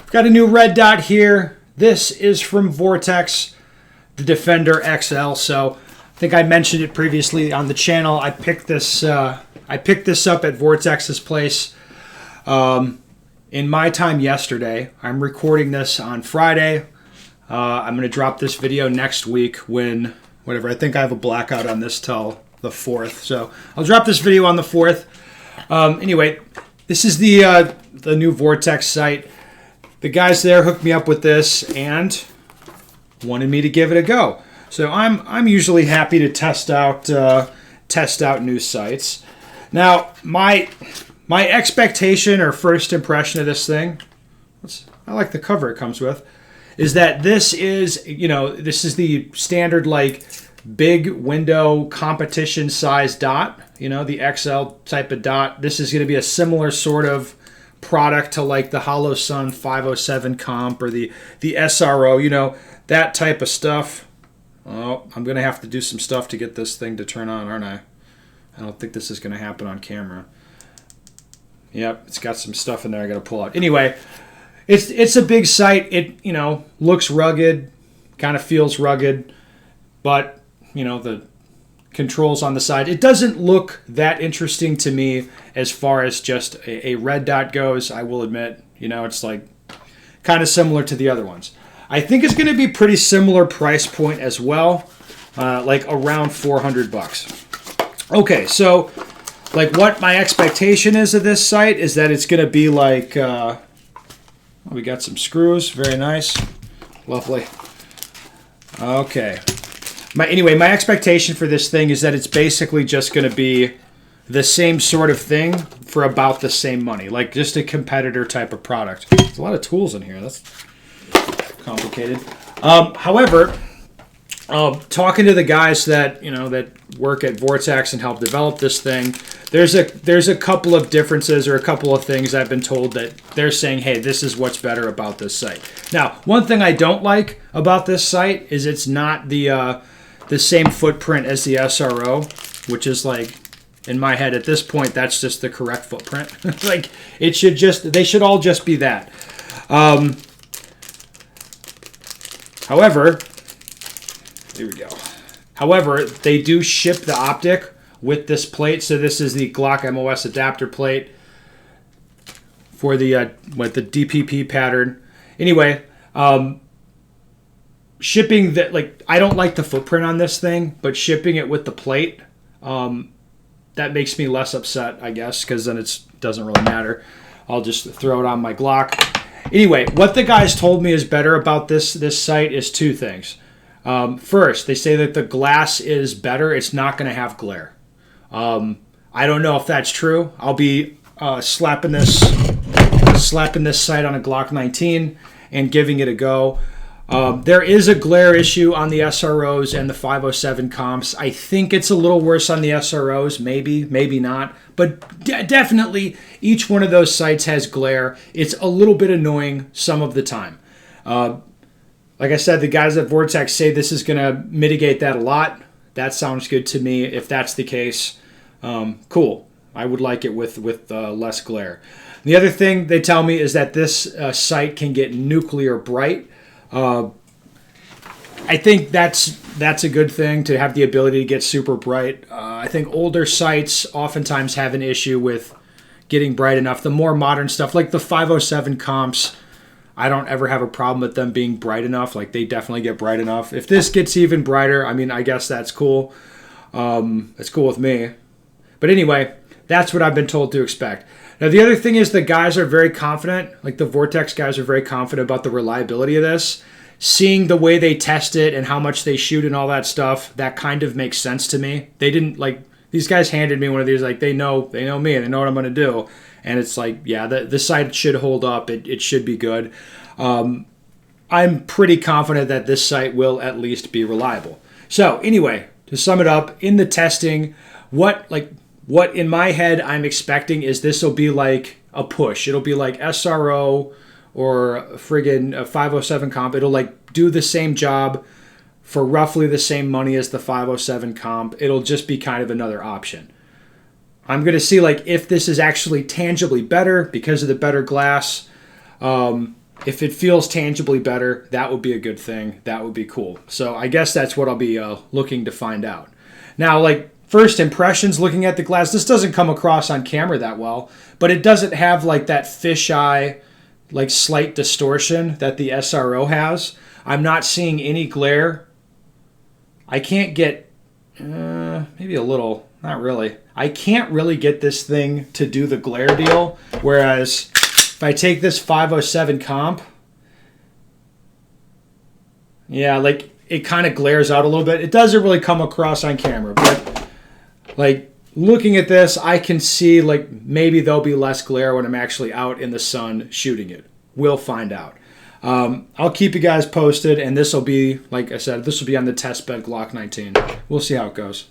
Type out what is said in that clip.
I've got a new red dot here. This is from Vortex, the Defender XL. So I think I mentioned it previously on the channel. I picked this up at Vortex's place in my time yesterday. I'm recording this on Friday. I'm going to drop this video next week when, whatever, I think I have a blackout on this till the 4th. So I'll drop this video on the 4th. Anyway, this is the new Vortex site. The guys there hooked me up with this and wanted me to give it a go. So I'm usually happy to test out new sites. Now my expectation or first impression of this thing, I like the cover it comes with, is that this is the standard like big window competition size dot, the XL type of dot. This is going to be a similar sort of product to like the Hollow Sun 507 comp or the SRO, that type of stuff. Oh, I'm going to have to do some stuff to get this thing to turn on, aren't I? I don't think this is going to happen on camera. Yep, it's got some stuff in there I got to pull out. Anyway, it's a big site. It, looks rugged, kind of feels rugged, but, the controls on the side, it doesn't look that interesting to me as far as just a red dot goes. I will admit, it's like kind of similar to the other ones. I think it's going to be pretty similar price point as well, like around $400. Okay, so like what my expectation is of this site is that it's going to be like, we got some screws, very nice, lovely. Okay. My expectation for this thing is that it's basically just going to be the same sort of thing for about the same money, like just a competitor type of product. There's a lot of tools in here. That's complicated. However, talking to the guys that that work at Vortex and help develop this thing, there's a couple of differences or a couple of things I've been told that they're saying, hey, this is what's better about this site. Now, one thing I don't like about this site is it's not the same footprint as the SRO, which is like, in my head at this point, that's just the correct footprint. Like they should all just be that. However, here we go. However, they do ship the optic with this plate. So this is the Glock MOS adapter plate for the DPP pattern. Anyway, shipping that, like, I don't like the footprint on this thing, but shipping it with the plate, that makes me less upset, I guess, because then it doesn't really matter. I'll just throw it on my Glock. Anyway, what the guys told me is better about this site is two things. First, they say that the glass is better. It's not going to have glare. I don't know if that's true. I'll be slapping this sight on a Glock 19 and giving it a go. There is a glare issue on the SROs and the 507 comps. I think it's a little worse on the SROs, maybe not. But definitely each one of those sites has glare. It's a little bit annoying some of the time. Like I said, the guys at Vortex say this is going to mitigate that a lot. That sounds good to me. If that's the case, cool. I would like it with less glare. The other thing they tell me is that this site can get nuclear bright. I think that's a good thing to have the ability to get super bright. I think older sites oftentimes have an issue with getting bright enough. The more modern stuff, like the 507 comps, I don't ever have a problem with them being bright enough. Like they definitely get bright enough. If this gets even brighter, I mean, I guess that's cool. It's cool with me. But anyway, that's what I've been told to expect. Now, the other thing is the guys are very confident, like the Vortex guys are very confident about the reliability of this. Seeing the way they test it and how much they shoot and all that stuff, that kind of makes sense to me. They didn't, like, these guys handed me one of these, like, they know me and they know what I'm going to do. And it's like, yeah, the site should hold up. It should be good. I'm pretty confident that this site will at least be reliable. So anyway, to sum it up, in the testing, what in my head I'm expecting is this will be like a push. It'll be like SRO or friggin' a 507 comp. It'll like do the same job for roughly the same money as the 507 comp. It'll just be kind of another option. I'm going to see like if this is actually tangibly better because of the better glass. if it feels tangibly better, that would be a good thing. That would be cool. So I guess that's what I'll be looking to find out. Now, like first impressions looking at the glass, this doesn't come across on camera that well, but it doesn't have like that fisheye, like slight distortion that the SRO has. I'm not seeing any glare. I can't get, maybe a little, not really. I can't really get this thing to do the glare deal, whereas if I take this 507 comp, yeah, like it kind of glares out a little bit. It doesn't really come across on camera, but like looking at this, I can see like maybe there'll be less glare when I'm actually out in the sun shooting it. We'll find out. I'll keep you guys posted, and this will be, like I said, this will be on the test bed Glock 19. We'll see how it goes.